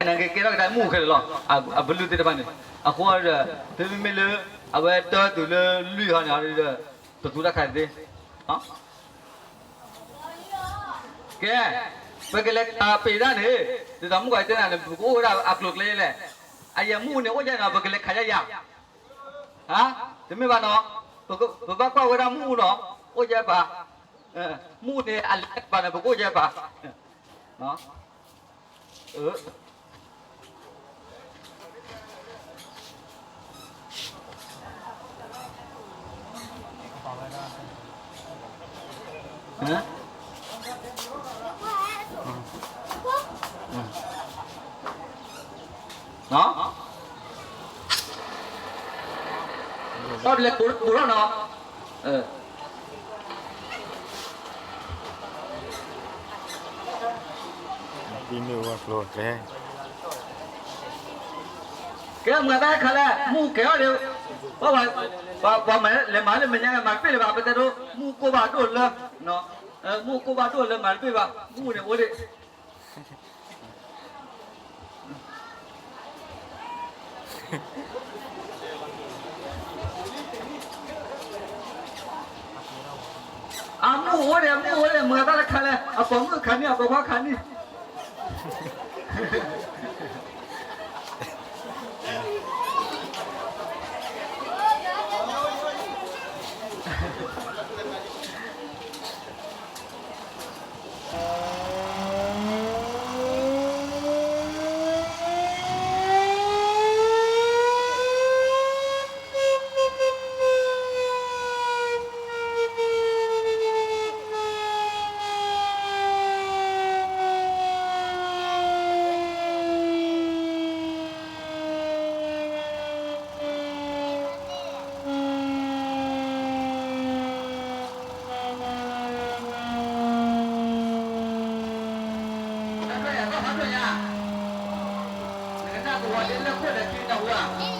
นั่งเกล้าได้มู่ขึ้นหรอบรรลุติดบ้านนี่ขวาเดี๋ยวไม่เลยเอาไว้ตัวตุลลุยหันยาเลยตัวตุลขายดิฮะแกไปกันเลยไปด้านนี้เดี๋ยวทำกูไอ้เจ้าเนี่ยกูว่าอัพโหลดเลยแหละไอ้ยังมู่เนี่ยว่าจะเอาไปกันเลยขายยาฮะจะไม่บ้านเนาะบอกว่าว่าเรามู่เนาะว่าจะป่ะมู่เนี่ยอะไรป่ะเนี่ยบอกว่าจะป่ะเนาะฮะเนาะตอนเล็กกูแล้วเนาะดีนิวอัพโหลดเลย cái người ta khai là mua kéo đều và mày lấy má lên mình nhá mà biết là bà bây giờ đâu mua cô bà đuổi lên nó mua cô bà đuổi lên mà biết bà mua này mua đi mua đi người ta khai là bóng cái khán đi bóng cái khán đi Hãy subscribe cho kênh Ghiền Mì Gõ để không bỏ lỡ những video hấp dẫn